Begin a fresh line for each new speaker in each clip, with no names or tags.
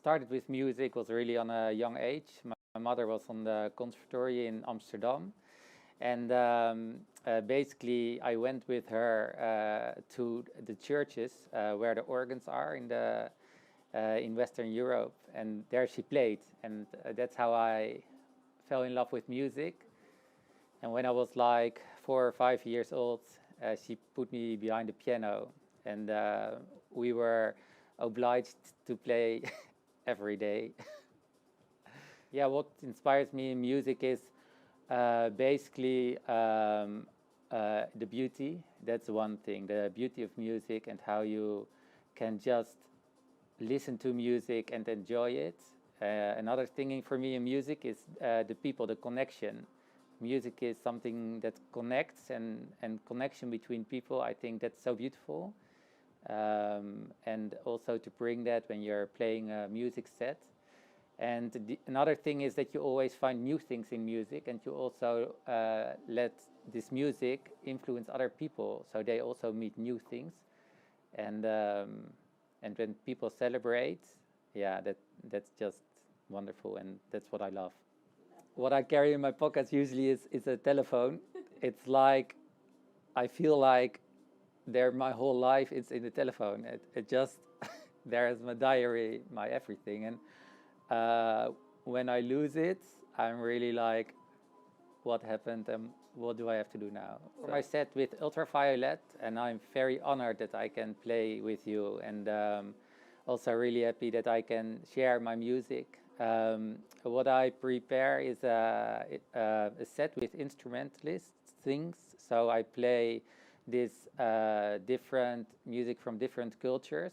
started with music was really on a young age. My mother was on the conservatory in Amsterdam, and basically I went with her to the churches where the organs are in Western Europe, and there she played, and that's how I fell in love with music. And when I was like 4 or 5 years old, she put me behind the piano, and we were obliged to play every day. Yeah, what inspires me in music is basically the beauty. That's one thing, the beauty of music and how you can just listen to music and enjoy it. Another thing for me in music is the people, the connection. Music is something that connects, and connection between people, I think that's so beautiful. And also to bring that when you're playing a music set. And another thing is that you always find new things in music, and you also let this music influence other people, so they also meet new things. And when people celebrate, yeah, that's just wonderful, and that's what I love. What I carry in my pockets usually is a telephone. It's like I feel like my whole life is in the telephone. It just there's my diary, my everything, and when I lose it, I'm really like, what happened and what do I have to do now? So I set with Ultraviolet, and I'm very honored that I can play with you, and also really happy that I can share my music. What I prepare is a set with instrumentalist things, so I play this different music from different cultures.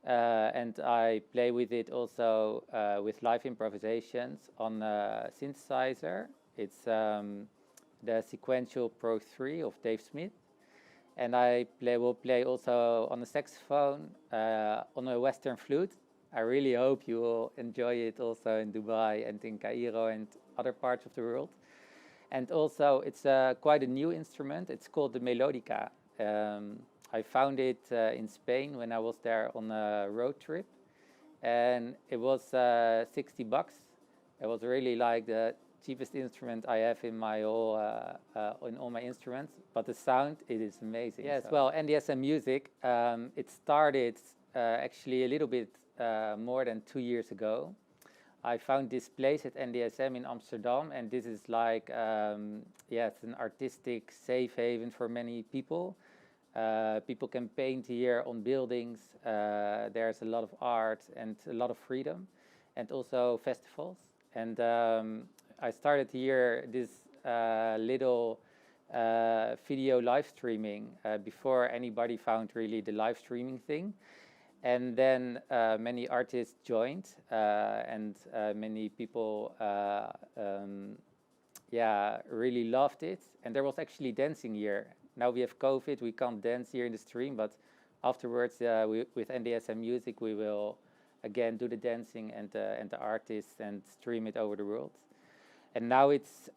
And I play with it also with live improvisations on a synthesizer. It's the Sequential Pro 3 of Dave Smith. And I will play also on the saxophone, on a Western flute. I really hope you will enjoy it also in Dubai and in Cairo and other parts of the world. And also it's quite a new instrument. It's called the melodica. I found it in Spain when I was there on a road trip, and it was $60. It was really like the cheapest instrument I have in my whole in all my instruments, but the sound, it is amazing. Yes, so. Well, NDSM music, it started actually a little bit more than 2 years ago. I found this place at NDSM in Amsterdam, and this is like it's an artistic safe haven for many people. People can paint here on buildings. There's a lot of art and a lot of freedom, and also festivals. And I started here this little video live streaming before anybody found really the live streaming thing. And then many artists joined, and many people really loved it. And there was actually dancing here. Now we have COVID, we can't dance here in the stream, but afterwards with NDSM music we will again do the dancing and the artists and stream it over the world. And now it's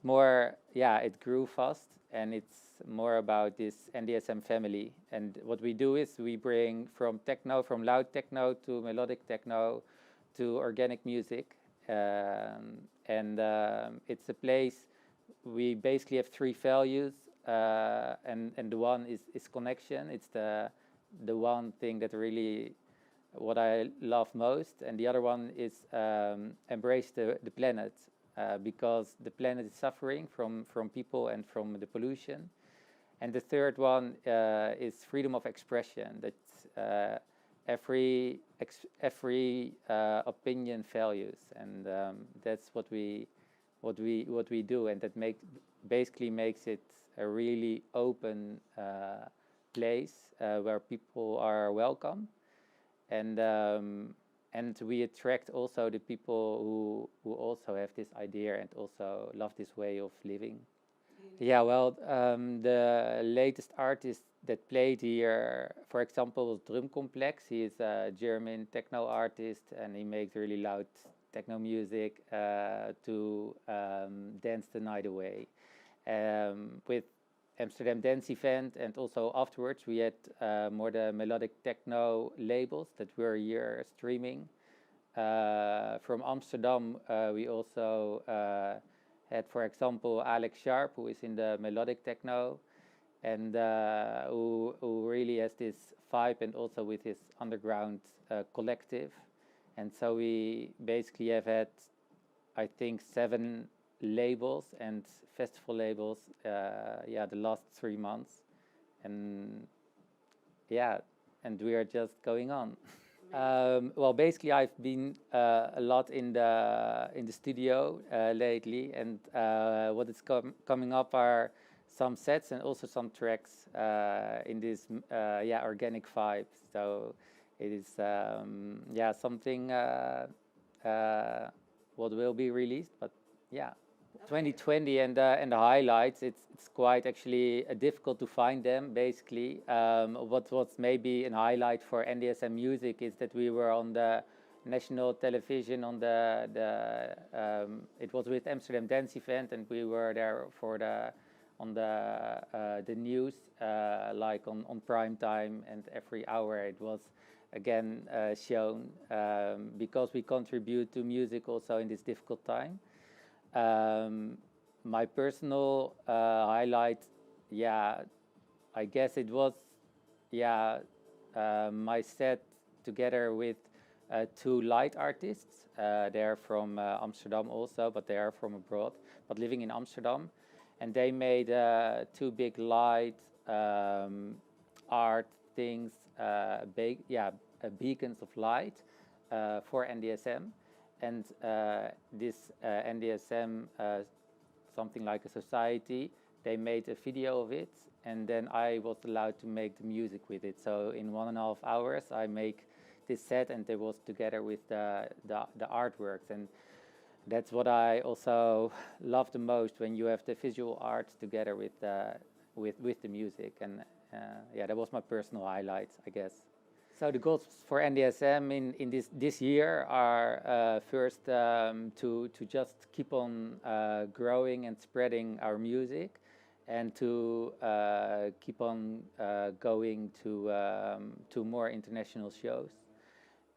more, it grew fast, and it's more about this NDSM family. And what we do is we bring from techno, from loud techno to melodic techno to organic music, and it's a place. We basically have 3 values. And the one is connection. It's the one thing that really what I love most. And the other one is embrace the planet, because the planet is suffering from people and from the pollution. And the third one is freedom of expression. That every opinion values, and that's what we do, and that basically makes it a really open place where people are welcome, and we attract also the people who also have this idea and also love this way of living. Yeah, well, the latest artist that played here, for example, was Drum Complex. He is a German techno artist, and he makes really loud techno music to dance the night away. With Amsterdam Dance event, and also afterwards we had more the melodic techno labels that were here streaming. From Amsterdam, we also had, for example, Alex Sharp, who is in the melodic techno, and who really has this vibe, and also with his underground collective. And so we basically have had, I think, 7 labels and festival labels, the last 3 months, and and we are just going on. Well, basically, I've been a lot in the studio lately, and what is coming up are some sets and also some tracks in this organic vibe. So it is something what will be released, but yeah. 2020 and the highlights, it's quite actually difficult to find them, basically. What was maybe a highlight for NDSM Music is that we were on the national television on it was with Amsterdam Dance event, and we were there for the news, like on prime time, and every hour it was again shown, because we contribute to music also in this difficult time. My personal highlight, I guess it was, my set together with 2 light artists. They're from Amsterdam also, but they are from abroad, but living in Amsterdam. And they made 2 big light art things, beacons of light for NDSM. And this NDSM, something like a society, they made a video of it, and then I was allowed to make the music with it. So in 1.5 hours, I make this set, and it was together with the artworks. And that's what I also love the most, when you have the visual arts together with the music. And that was my personal highlight, I guess. So the goals for NDSM in this year are first to just keep on growing and spreading our music, and to keep on going to more international shows.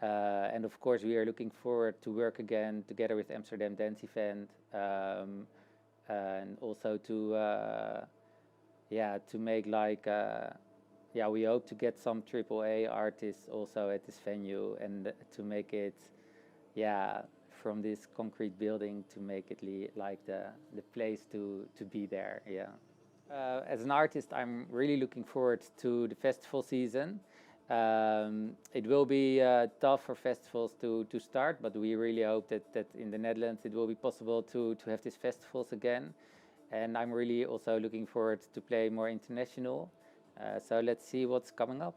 And of course, we are looking forward to work again together with Amsterdam Dance Event, and also to make like. We hope to get some AAA artists also at this venue, and to make it, from this concrete building, to make it like the place to be there. As an artist, I'm really looking forward to the festival season. It will be tough for festivals to start, but we really hope that in the Netherlands it will be possible to have these festivals again. And I'm really also looking forward to play more international. So let's see what's coming up.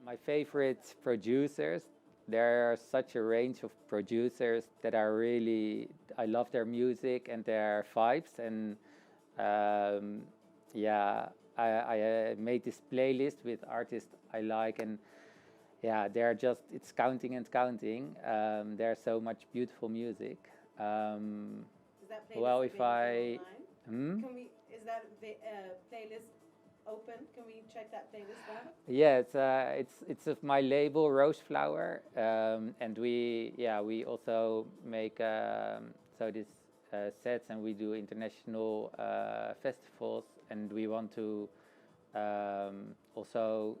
My favorite producers, there are such a range of producers that are really, I love their music and their vibes. And I made this playlist with artists I like, and they're just, it's counting and counting. There's so much beautiful music.
Is that playlist is that playlist open? Can we check that playlist out?
Yeah, it's of my label Rose Flower, and we also make this sets, and we do international festivals, and we want to also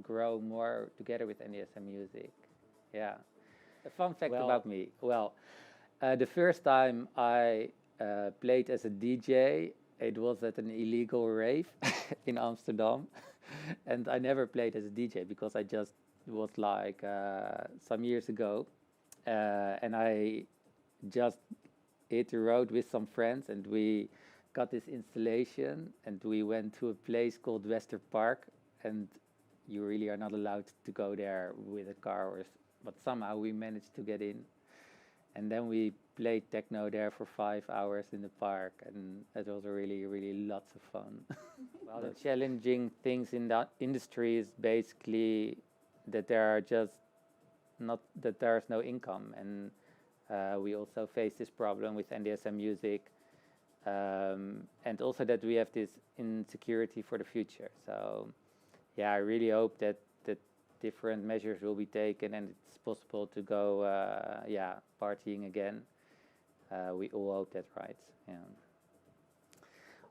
grow more together with NDSM Music. A fun fact about me. The first time I played as a DJ, it was at an illegal rave in Amsterdam, and I never played as a DJ because I just was like some years ago, and I just hit the road with some friends, and we got this installation, and we went to a place called Wester Park, and you really are not allowed to go there with a car, but somehow we managed to get in. And then we played techno there for 5 hours in the park, and it was really, really lots of fun. The challenging things in that industry is basically that there's no income, and we also face this problem with NDSM Music. and also that we have this insecurity for the future. So yeah, I really hope that different measures will be taken and it's possible to go partying again. We all hope that, right? Yeah.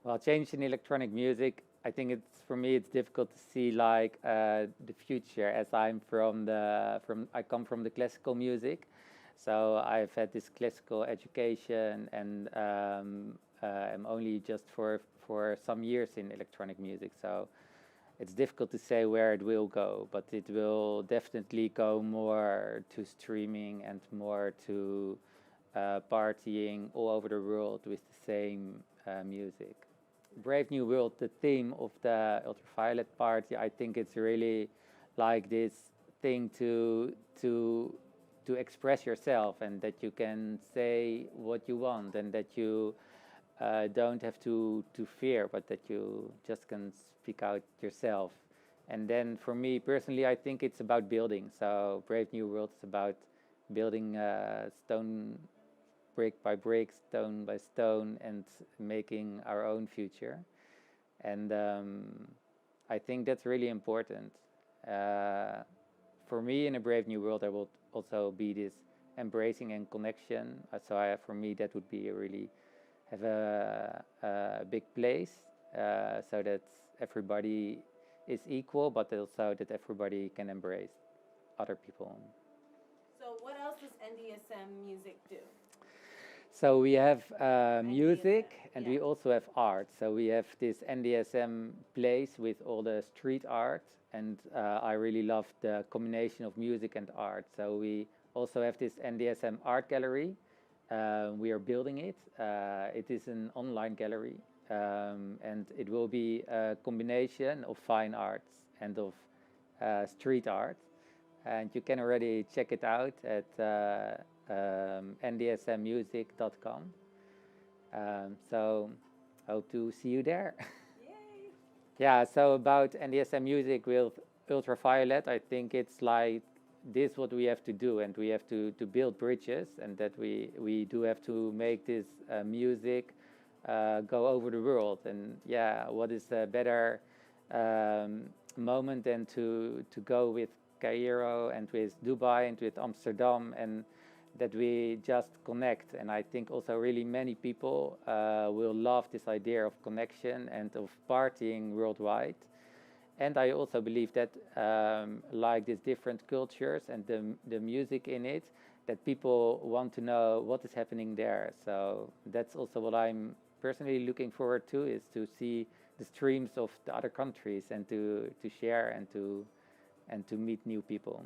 Well, change in electronic music, I think it's, for me it's difficult to see like the future, as I come from the classical music, so I've had this classical education, and I'm only just for some years in electronic music, so it's difficult to say where it will go, but it will definitely go more to streaming and more to partying all over the world with the same music. Brave New World, the theme of the Ultraviolet party, I think it's really like this thing to express yourself, and that you can say what you want, and that you don't have to fear, but that you just can speak out yourself. And then for me personally, I think it's about building. So Brave New World is about building stone brick by brick, stone by stone, and making our own future. And I think that's really important. For me, in a Brave New World, there will also be this embracing and connection. For me, that would be really have a big place, so that everybody is equal, but also that everybody can embrace other people.
So what else does NDSM music do?
So we have music, and
yeah.
we also have art. So we have this NDSM place with all the street art, and I really love the combination of music and art. So we also have this NDSM Art Gallery. We are building it. It is an online gallery, and it will be a combination of fine arts and of street art. And you can already check it out at ndsmmusic.com. So hope to see you there.
Yay!
Yeah, so about NDSM music with Ultraviolet, I think it's like this what we have to do, and we have to build bridges, and that we do have to make this music go over the world. And yeah, what is a better moment than to go with Cairo and with Dubai and with Amsterdam, and that we just connect. And I think also really many people will love this idea of connection and of partying worldwide. And I also believe that like these different cultures and the music in it, that people want to know what is happening there. So that's also what I'm personally looking forward to, is to see the streams of the other countries, and to share and to meet new people.